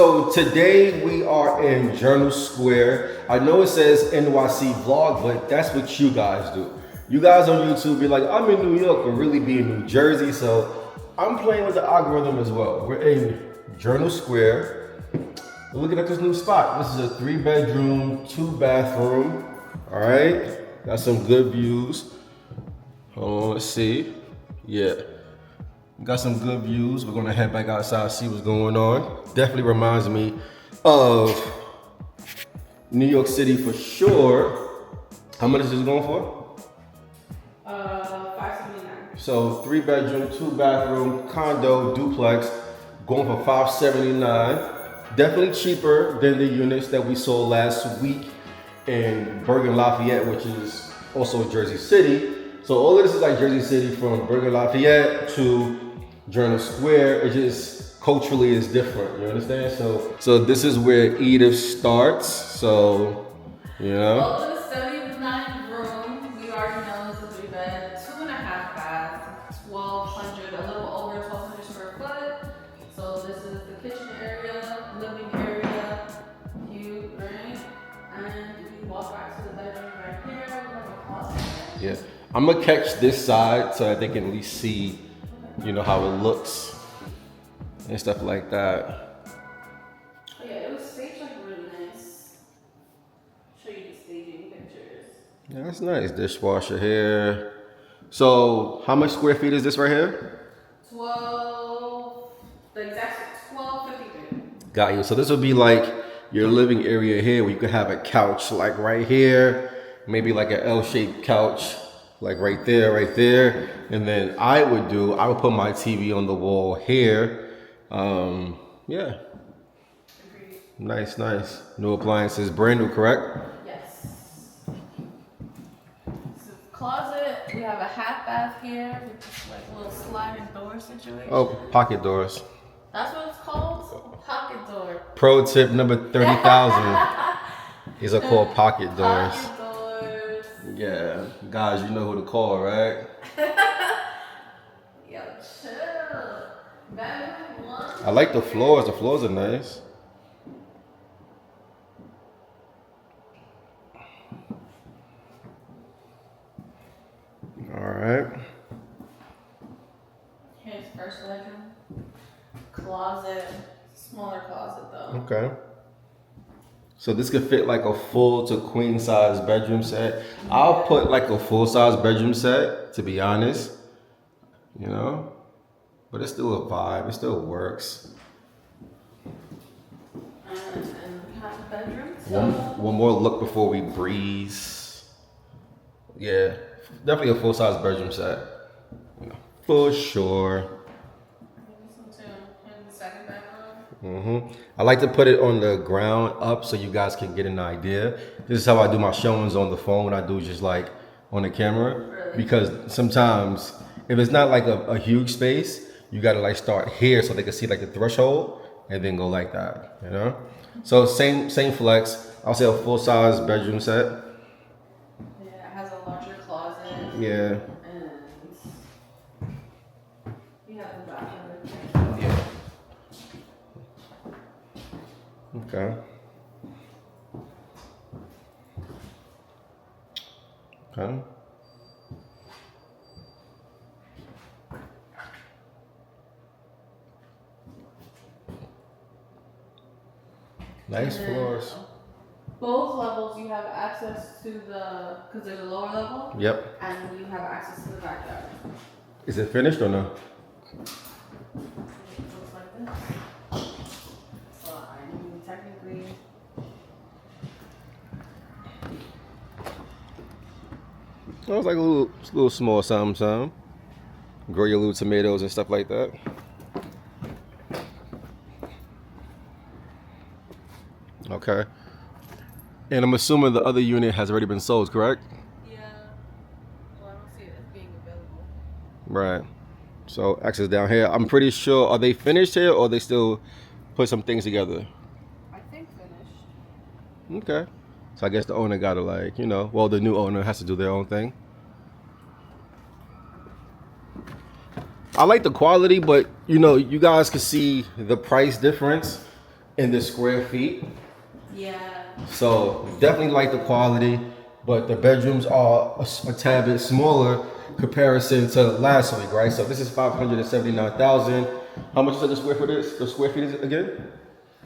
so today we are in Journal Square. I know it says NYC vlog, but that's what you guys do. You guys on YouTube be like, I'm in New York, but really be in New Jersey. So I'm playing with the algorithm as well. We're in Journal Square. We're looking at this new spot. This is a 3-bedroom, 2-bathroom. All right, got some good views. Hold on, let's see. Yeah. Got some good views. We're gonna head back outside, see what's going on. Definitely reminds me of New York City for sure. How much is this going for? $579. So 3-bedroom, 2-bathroom, condo, duplex, going for $579. Definitely cheaper than the units that we sold last week in Bergen Lafayette, which is also Jersey City. So all of this is like Jersey City from Bergen Lafayette to Journal Square. It just culturally is different, you understand? So this is where Edith starts. So, you know. Well, it's a 79-room. We already know it's a 3-bed, 2.5 bath, 1,200, a little over 1,200 square foot. So this is the kitchen area, living area, cute, right? And we walk back to the bedroom right here. We have a closet. Yeah, I'm gonna catch this side so that they can at least see, you know, how it looks and stuff like that. Oh yeah, it was staged like really nice. Show you the staging pictures. Yeah, that's nice. Dishwasher here. So how much square feet is this right here? 12, the exact 1253. Got you. So this would be like your living area here where you could have a couch like right here, maybe like an L-shaped couch like right there. And then I would put my TV on the wall here. Yeah. Agreed. Nice. New appliances, brand new, correct? Yes. So closet, we have a half bath here with this like little sliding door situation. Oh, pocket doors. That's what it's called? Pocket door. Pro tip number 30,000. These are called pocket doors. Pocket doors. Yeah, guys, you know who to call, right? Yo, chill. Bedroom one. I like the floors. The floors are nice. All right. Here's first bedroom. Closet. Smaller closet though. Okay. So this could fit like a full to queen size bedroom set. I'll put like a full size bedroom set, to be honest. You know? But it's still a vibe. It still works. And we have a bedroom. So One more look before we breeze. Yeah, definitely a full size bedroom set. You know, for sure. in the second bedroom. I like to put it on the ground up so you guys can get an idea. This is how I do my showings on the phone. I do just like on the camera. Really? Because sometimes if it's not like a huge space, you gotta like start here so they can see like the threshold and then go like that, you know? So same flex. I'll say a full size bedroom set. Yeah, it has a larger closet. Yeah. And we have the bathroom. Yeah. Okay. Okay. Nice And then floors. Both levels you have access to because there's a lower level. Yep. And you have access to the backyard. Is it finished or no? It looks like this. So I mean, technically. It was like a little small something. Grow your little tomatoes and stuff like that. Okay. And I'm assuming the other unit has already been sold, correct? Yeah. Well, I don't see it as being available. Right. So access down here. I'm pretty sure, are they finished here or they still put some things together? I think finished. Okay. So I guess the owner gotta like, you know, well, the new owner has to do their own thing. I like the quality, but you know, you guys can see the price difference. in the square feet. Yeah. So definitely like the quality, but the bedrooms are a tad bit smaller comparison to last week, right? So this is 579,000. How much is the square foot is? The square feet is again?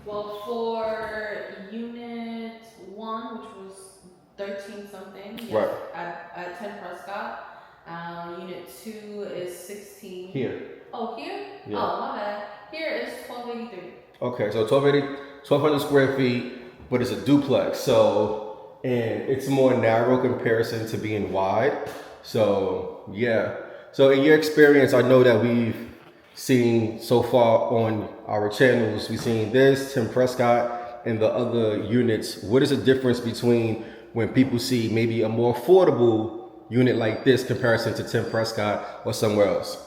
Well, for unit one, which was 13 something, yes, Right. at 10 Prescott. Unit two is 16. Here. Oh, here? Yeah. Oh, my bad. Here is 1283. Okay, so 1,200 square feet, but it's a duplex. So, and it's more narrow comparison to being wide. So, yeah. So, in your experience, I know that we've seen so far on our channels, we've seen this, Tim Prescott, and the other units. What is the difference between when people see maybe a more affordable unit like this comparison to Tim Prescott or somewhere else?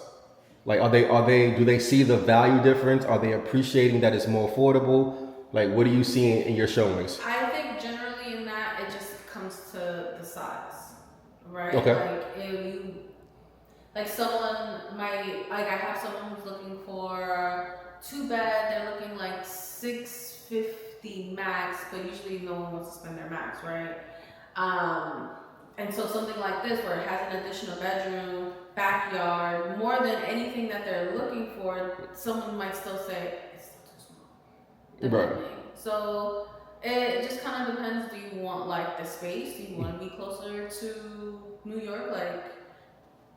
Like, do they see the value difference? Are they appreciating that it's more affordable? Like, what are you seeing in your showings? I think generally in that it just comes to the size, right? Okay. Like if you, like someone might, like I have someone who's looking for 2 bed, they're looking like 650 max, but usually no one wants to spend their max, right? And so something like this where it has an additional bedroom, backyard, more than anything that they're looking for, someone might still say it's still too small. Right. Depending. So it just kind of depends. Do you want like the space? Do you want to be closer to New York? Like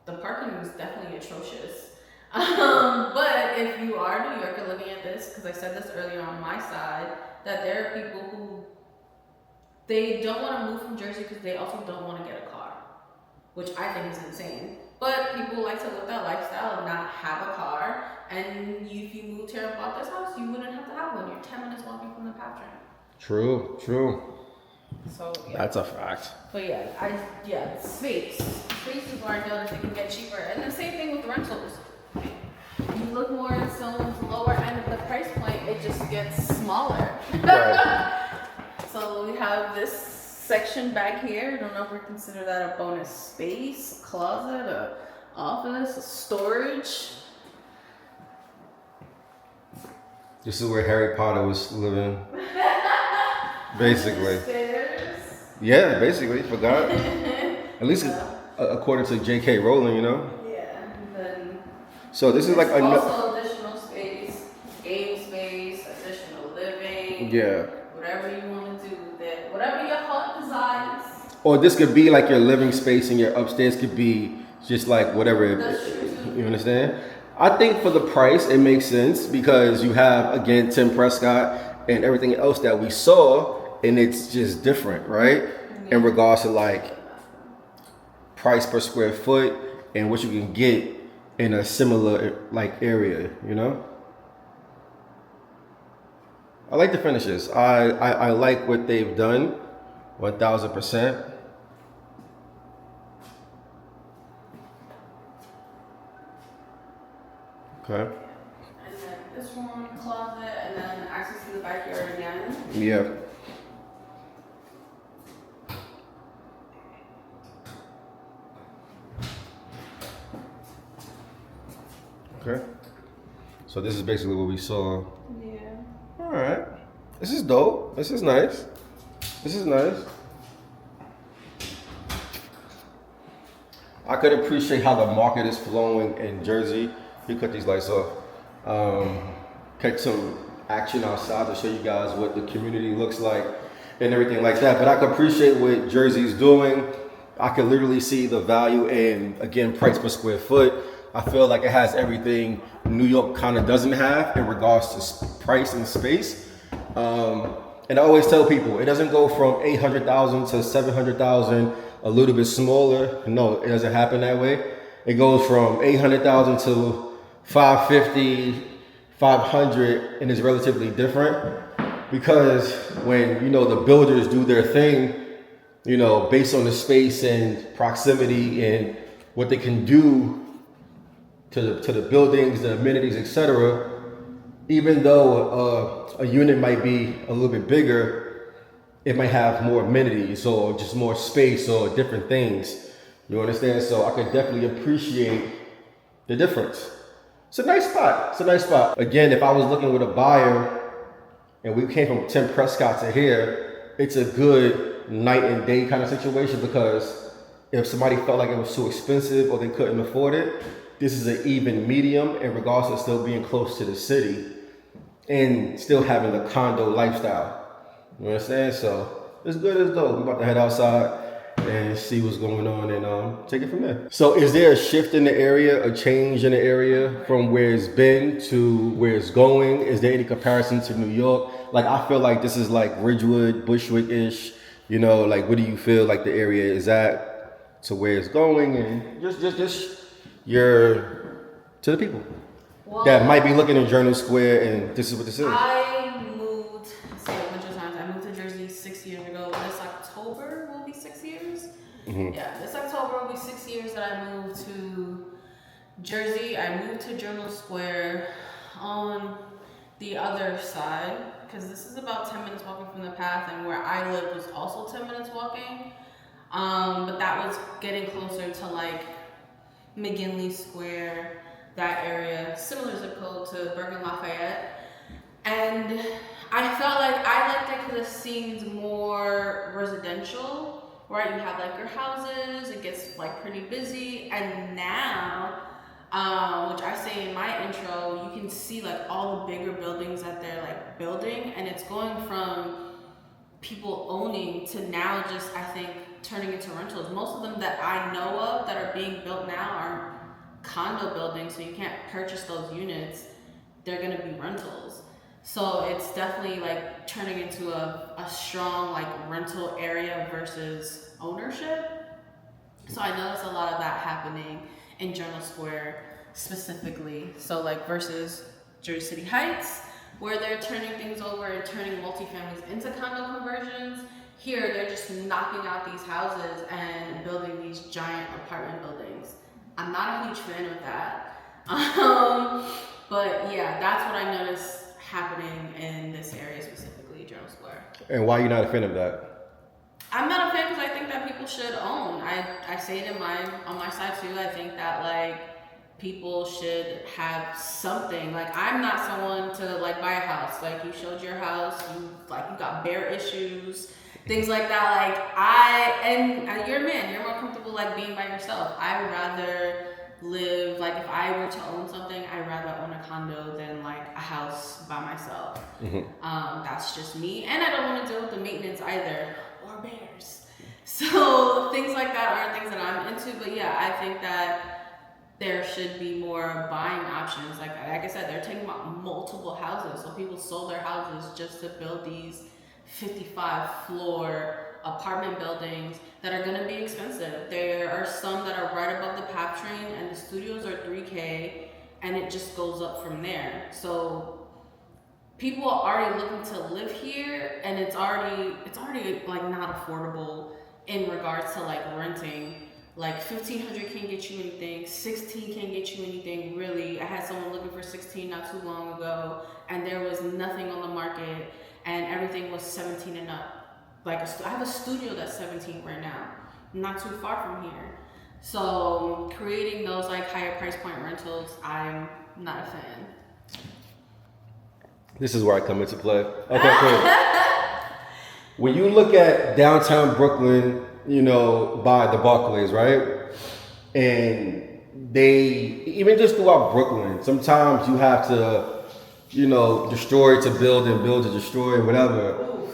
the parking is definitely atrocious. But if you are New Yorker looking at this, because I said this earlier on my side, that there are people who they don't want to move from Jersey because they also don't want to get a car, which I think is insane. But people like to live that lifestyle and not have a car. And if you moved here and bought this house, you wouldn't have to have one. You're 10 minutes walking from the path train. True. So yeah. That's a fact. But yeah, space. Space is where I know that they can get cheaper. And the same thing with rentals. You look more at someone's lower end of the price point, it just gets smaller. Right. So we have this section back here. I don't know if we consider that a bonus space, closet, a office, a storage. This is where Harry Potter was living. Basically. Stairs. Yeah, basically. Forgot. At least according to J.K. Rowling, you know? Yeah. And then so this is like also additional space, game space, additional living. Yeah. Whatever you want to do with it. Whatever your heart desires. Or this could be like your living space and your upstairs could be just like whatever. That's true too. You understand? I think for the price, it makes sense because you have, again, Tim Prescott and everything else that we saw, and it's just different, right? Mm-hmm. In regards to like price per square foot and what you can get in a similar like area, you know? I like the finishes. I like what they've done, 1,000%. Okay. And then this one, closet, and then access to the backyard again. Yeah. Okay. So this is basically what we saw. Yeah. All right. This is dope. This is nice. This is nice. I could appreciate how the market is flowing in Jersey. You cut these lights off. Catch some action outside to show you guys what the community looks like and everything like that. But I can appreciate what Jersey's doing. I can literally see the value in, again, price per square foot. I feel like it has everything New York kind of doesn't have in regards to price and space. And I always tell people, it doesn't go from 800,000 to 700,000, a little bit smaller. No, it doesn't happen that way. It goes from 800,000 to 550, 500, and it's relatively different because when, you know, the builders do their thing, you know, based on the space and proximity and what they can do to the buildings, the amenities, etc. Even though a unit might be a little bit bigger, it might have more amenities or just more space or different things. You understand? So I could definitely appreciate the difference. It's a nice spot. It's a nice spot. Again, if I was looking with a buyer and we came from Tim Prescott to here, it's a good night and day kind of situation because if somebody felt like it was too expensive or they couldn't afford it, this is an even medium in regards to still being close to the city and still having the condo lifestyle. You understand? So it's good as though. We're about to head outside and see what's going on and take it from there. So is there a shift in the area, a change in the area from where it's been to where it's going? Is there any comparison to New York? Like I feel like this is like Ridgewood, Bushwick-ish. You know, like what do you feel like the area is at to where it's going? And just your to the people that might be looking in Journal Square and this is what this is. I moved, say a bunch of times. I moved to Jersey 6 years ago. This October will be 6 years. Yeah, this October will be 6 years that I moved to Jersey. I moved to Journal Square on the other side because this is about 10 minutes walking from the path, and where I lived was also 10 minutes walking. But that was getting closer to like McGinley Square, that area, similar zip code to Bergen Lafayette. And I felt like I liked it because it seemed more residential, right? You have like your houses, it gets like pretty busy. And now, which I say in my intro, you can see like all the bigger buildings that they're like building, and it's going from people owning to now just, I think, turning into rentals. Most of them that I know of that are being built now are condo buildings, so you can't purchase those units. They're gonna be rentals. So it's definitely like turning into a strong like rental area versus ownership. So I noticed a lot of that happening in Journal Square specifically. So like versus Jersey City Heights, where they're turning things over and turning multifamilies into condo conversions. Here, they're just knocking out these houses and building these giant apartment buildings. I'm not a huge fan of that. But yeah, that's what I noticed happening in this area specifically, Journal Square. And why are you not a fan of that? I'm not a fan because I think that people should own. I say it on my side too. I think that like people should have something. Like I'm not someone to like buy a house. Like you showed your house, you got bear issues, things like that. Like you're a man, you're more comfortable like being by yourself. I would rather live, like if I were to own something, I'd rather own a condo than like a house by myself. That's just me. And I don't want to deal with the maintenance either, or bears. So things like that aren't things that I'm into. But yeah, I think that there should be more buying options. Like I said, they're taking about multiple houses. So people sold their houses just to build these 55 floor apartment buildings that are going to be expensive. There are some that are right above the PAP train, and the studios are $3K, and it just goes up from there. So people are already looking to live here, and it's already like not affordable in regards to like renting. Like 1,500 can't get you anything, 16 can't get you anything really. I had someone looking for 16 not too long ago, and there was nothing on the market, and everything was 17 and up. Like I have a studio that's 17 right now, not too far from here. So creating those like higher price point rentals, I'm not a fan. This is where I come into play. Okay, cool. When you look at downtown Brooklyn, you know, by the Barclays, right? And they, even just throughout Brooklyn, sometimes you have to, you know, destroy to build and build to destroy, whatever,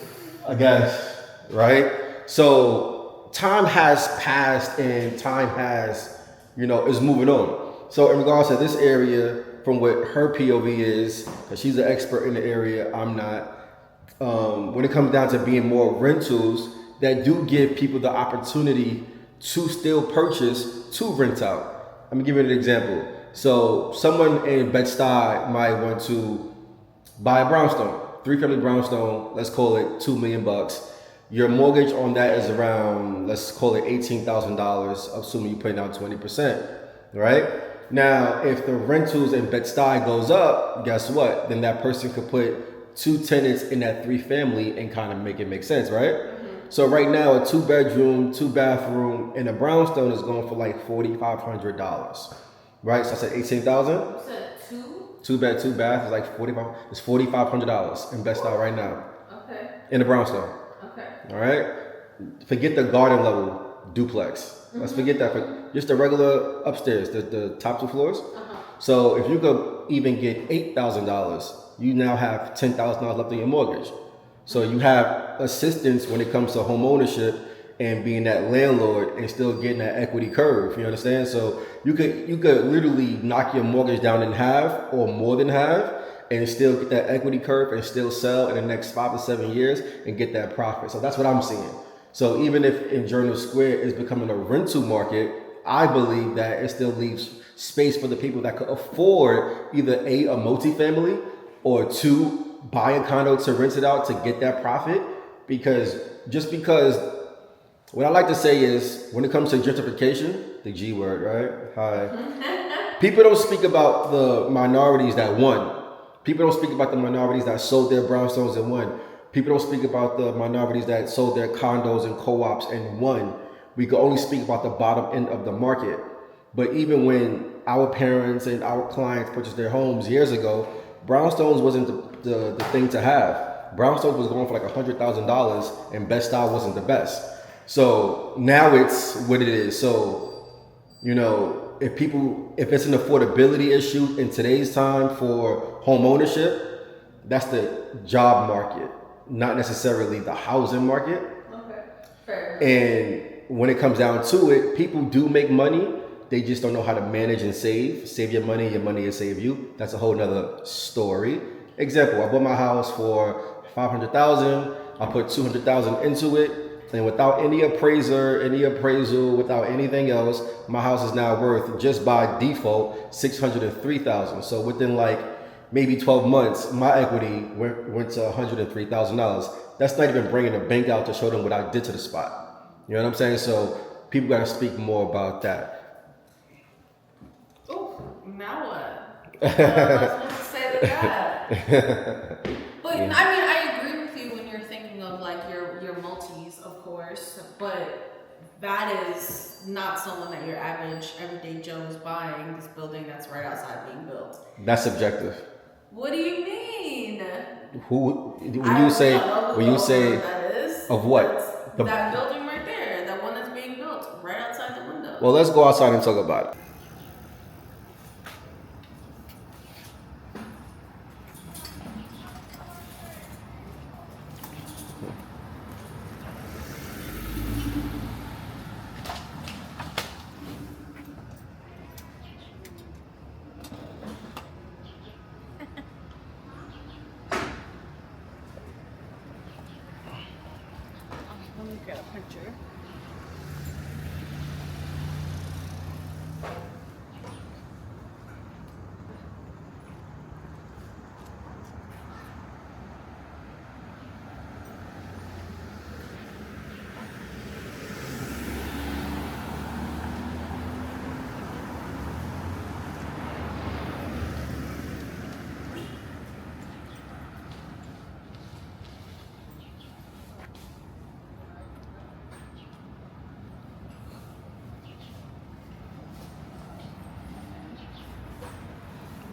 I guess, right? So time has passed and time has, you know, is moving on. So in regards to this area, from what her POV is, because she's an expert in the area, I'm not. When it comes down to being more rentals, that do give people the opportunity to still purchase to rent out. Let me give you an example. So someone in Bed-Stuy might want to buy a brownstone, 3-family brownstone, let's call it $2 million. Your mortgage on that is around, let's call it $18,000, assuming you're putting down 20%, right? Now, if the rentals in Bed-Stuy goes up, guess what? Then that person could put 2 tenants in that 3-family and kind of make it make sense, right? So right now, a 2-bedroom, 2-bathroom in a brownstone is going for like $4,500, right? So I said 18,000. You said Two bed, two bath is like 45. It's $4,500 in best style right now. Okay. In the brownstone. Okay. All right. Forget the garden level duplex. Let's forget that. For just the regular upstairs, the top 2 floors. So if you could even get $8,000, you now have $10,000 left in your mortgage. So you have assistance when it comes to home ownership and being that landlord and still getting that equity curve. You understand? So you could literally knock your mortgage down in half or more than half and still get that equity curve and still sell in the next 5 to 7 years and get that profit. So that's what I'm seeing. So even if in Journal Square is becoming a rental market, I believe that it still leaves space for the people that could afford either a multifamily or 2, buy a condo to rent it out to get that profit. Because what I like to say is when it comes to gentrification, the G word, right? Hi. People don't speak about the minorities that won. People don't speak about the minorities that sold their brownstones and won. People don't speak about the minorities that sold their condos and co-ops and won. We can only speak about the bottom end of the market. But even when our parents and our clients purchased their homes years ago, brownstones wasn't the thing to have. Brownstones was going for like $100,000 and best style wasn't the best. So now it's what it is. So, you know, if it's an affordability issue in today's time for home ownership, that's the job market, not necessarily the housing market. Okay. Fair. And when it comes down to it, people do make money. They just don't know how to manage and save. Save your money will save you. That's a whole nother story. Example, I bought my house for $500,000. I put $200,000 into it. And without any appraisal, without anything else, my house is now worth, just by default, $603,000. So within like maybe 12 months, my equity went to $103,000. That's not even bringing the bank out to show them what I did to the spot. You know what I'm saying? So people got to speak more about that. Oh, now what? What am I supposed to say to that? But I mean, I agree with you when you're thinking of like your multis, of course, but that is not someone that your average everyday Joe is buying this building that's right outside being built. That's subjective. What do you mean? When you say that is, of what? That building right there, that one that's being built right outside the window. Well, let's go outside and talk about it. Let me get a picture.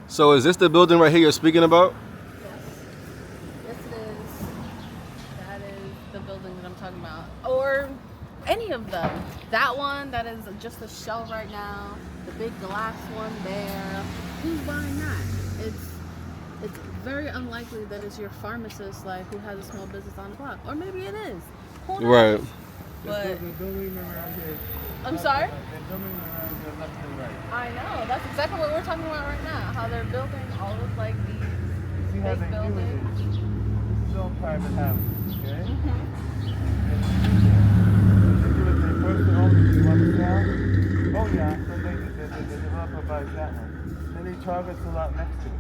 So is this the building right here you're speaking about? Yes, it is. That is the building that I'm talking about. Or any of them. That one, that is just a shell right now. The big glass one there. Who's buying that? It's very unlikely that it's your pharmacist, like, who has a small business on the block. Or maybe it is. Who knows? Right. But I'm sorry? I know. That's exactly what we're talking about right now. How they're building all of like these big buildings. This is all private house, okay? Oh yeah, then the developer buys that one. Then they target a lot next to it.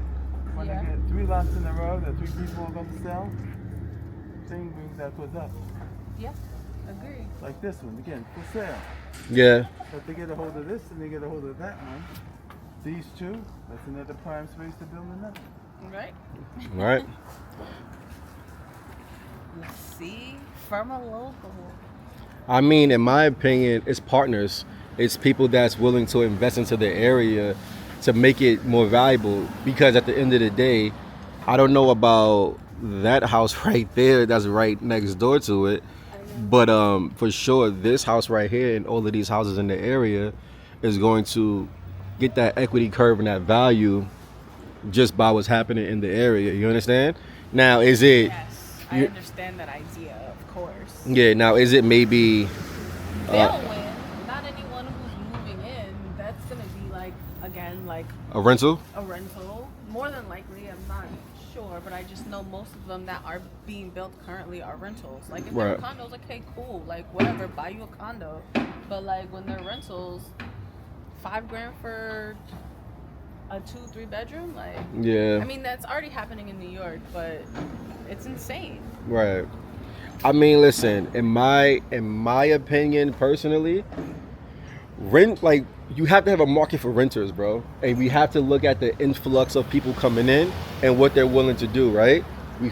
When they get 3 lots in a row that 3 people are going to sell, thing brings that goes up. Yeah, agree. Like this one, again, for sale. Yeah. But they get a hold of this and they get a hold of that one. These 2, that's another prime space to build another. Right? Right. See, from a local. I mean, in my opinion, it's partners. It's people that's willing to invest into the area to make it more valuable. Because at the end of the day, I don't know about that house right there that's right next door to it, but for sure this house right here and all of these houses in the area is going to get that equity curve and that value just by what's happening in the area. You understand? Now, is it? Yes, I understand that idea, of course. Yeah. Now, is it maybe? They'll win. Not anyone who's moving in. That's gonna be like again like A rental? a rental. More than likely, I'm not sure, but I just know most of them that are being built currently are rentals. Like if they're Right. condos, okay, cool, like whatever, buy you a condo. But like when they're rentals, $5,000 for a 2-3 bedroom, like Yeah. I mean that's already happening in New York, but it's insane. Right. I mean, listen. In my opinion, personally, rent like you have to have a market for renters, bro, and we have to look at the influx of people coming in and what they're willing to do. Right.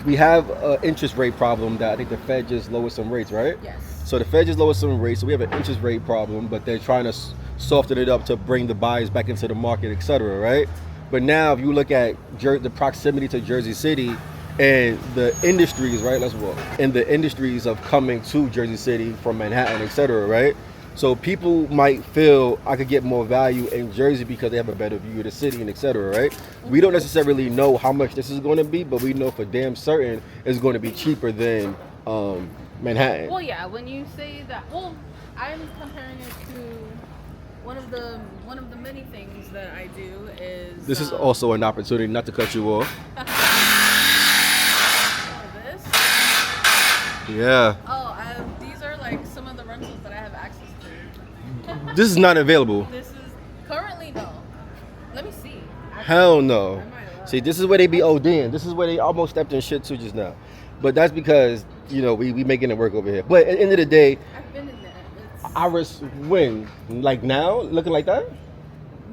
We have an interest rate problem that I think the Fed just lowered some rates. Right. Yes. So the Fed just lowered some rates, so we have an interest rate problem, but they're trying to soften it up to bring the buyers back into the market, etc. Right? But now, if you look at the proximity to Jersey City and the industries, right? Let's walk. And the industries of coming to Jersey City from Manhattan, etc. Right? So people might feel I could get more value in Jersey because they have a better view of the city and etc. Right? We don't necessarily know how much this is going to be, but we know for damn certain it's going to be cheaper than Manhattan. Well, yeah. When you say that, well, I'm comparing it to one of the many things that I do is. This is also an opportunity, not to cut you off. This. Yeah. Oh, these are like some of the rentals that I have access to. This is not available. This is currently no. Let me see. Hell no. I might lie. See, this is where they be ODing. This is where they almost stepped in shit too just now. But that's because, we making it work over here. But at the end of the day, I've been in there. when? Like now? Looking like that?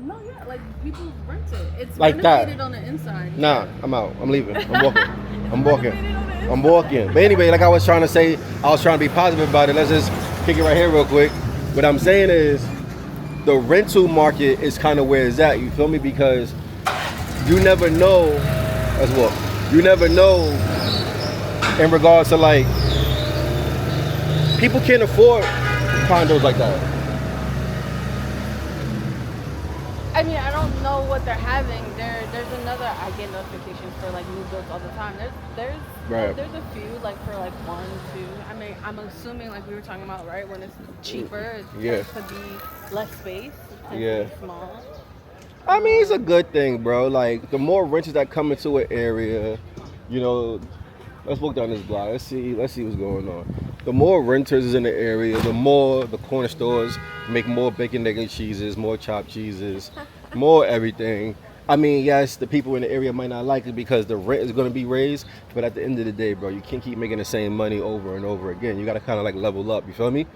No, yeah, like people rent it. It's Like that. renovated on the inside. Nah, I'm out. I'm leaving. I'm walking. I'm walking. Renovated on the inside. I'm walking. But anyway, like I was trying to say, I was trying to be positive about it. Let's just kick it right here real quick. What I'm saying is the rental market is kind of where it's at. You feel me? Because you never know. Let's walk. You never know in regards to like people can't afford condos like that. I mean, I don't know what they're having. There's another. I get notifications for like new builds all the time. Right. There's a few like for like 1, 2. I mean, I'm assuming like we were talking about, right? When it's cheaper, it could be less space. It tends to be small. I mean, it's a good thing, bro. Like the more renters that come into an area, let's walk down this block. Let's see what's going on. The more renters is in the area, the more the corner stores make more bacon, egg, and cheeses, more chopped cheeses, more everything. I mean, yes, the people in the area might not like it because the rent is going to be raised, but at the end of the day, bro, you can't keep making the same money over and over again. You got to kind of like level up. You feel me?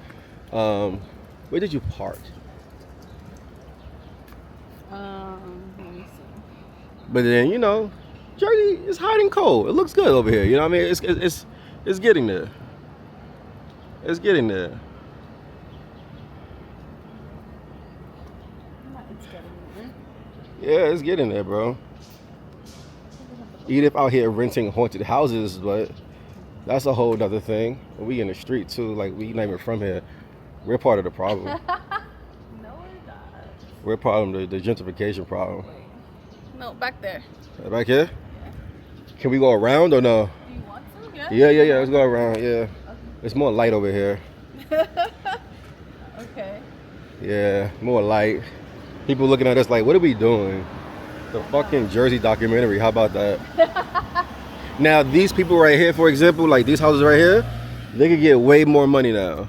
Where did you park? Let me see. But then Jersey is hot and cold. It looks good over here. You know what I mean? It's getting there. It's getting there. It's getting there. Yeah, it's getting there, bro. Edith out here renting haunted houses, but that's a whole nother thing. We in the street too. Like we not even from here. We're part of the problem. No, we're not. We're part of the gentrification problem. No, back there. Back here? Can we go around or no? Do you want to? Yeah. Yeah. Let's go around. Yeah. Okay. It's more light over here. Okay. Yeah, more light. People looking at us like, what are we doing? The fucking Jersey documentary. How about that? Now, these people right here, for example, like these houses right here, they could get way more money now.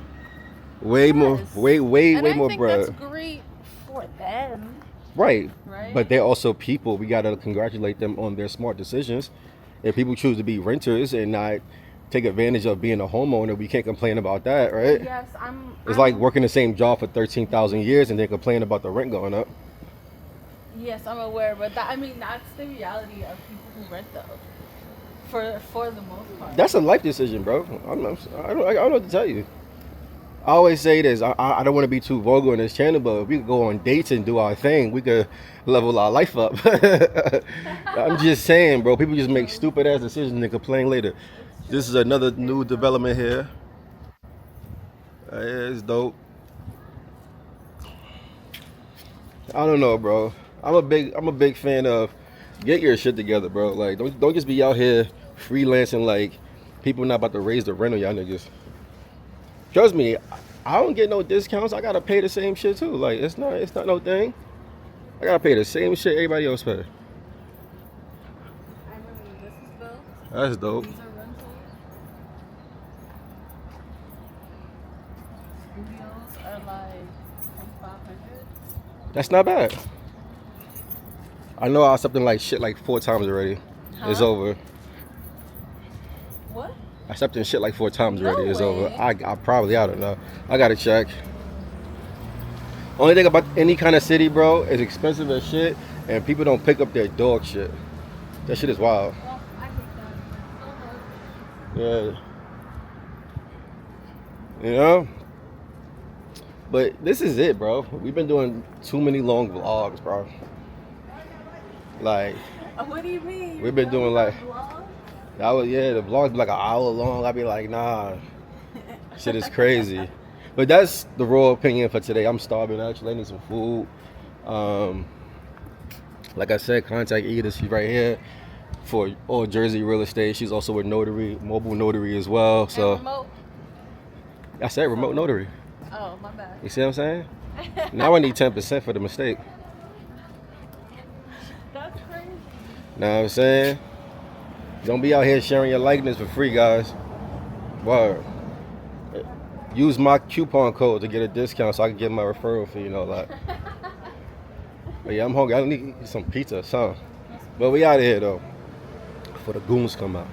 Way more, way more bread. That's great for them. Right. Right. But they're also people. We gotta congratulate them on their smart decisions. If people choose to be renters and not take advantage of being a homeowner, we can't complain about that, right? Yes, It's like working the same job for 13,000 years and then complain about the rent going up. Yes, I'm aware, but that's the reality of people who rent though. For the most part. That's a life decision, bro. I don't know what to tell you. I always say this. I don't want to be too vulgar on this channel, but if we could go on dates and do our thing, we could level our life up. I'm just saying, bro. People just make stupid ass decisions and complain later. This is another new development here. Yeah, it's dope. I don't know, bro. I'm a big fan of get your shit together, bro. Like don't just be out here freelancing like people not about to raise the rent on y'all niggas. Trust me, I don't get no discounts. I gotta pay the same shit too. Like it's not no thing. I gotta pay the same shit everybody else pay. I remember when this was built. That's dope. These are rentals. Studios are like 2,500. That's not bad. I know I something like shit like 4 times already. It's Huh? over. What? I stepped in shit like 4 times already. No It's way. over. I probably, I don't know. I gotta check. Only thing about any kind of city, bro, is expensive as shit, and people don't pick up their dog shit. That shit is wild. Well, I hate that so much. Yeah. You know? But this is it, bro. We've been doing too many long vlogs, bro. Like, What do you mean? we've been doing like, Vlog? the vlogs be like an hour long. I'd be like, nah, shit is crazy. But that's the raw opinion for today. I'm starving, actually. I need some food. Like I said, contact Eda. She's right here for all Jersey real estate. She's also a notary, mobile notary as well. And So remote? I said remote notary. Oh, my bad. You see what I'm saying? Now I need 10% for the mistake. That's crazy. Know what I'm saying? Don't be out here sharing your likeness for free, guys. Word. Use my coupon code to get a discount so I can get my referral fee and all that. But yeah, I'm hungry. I need to eat some pizza or something. But we out of here though. Before the goons come out.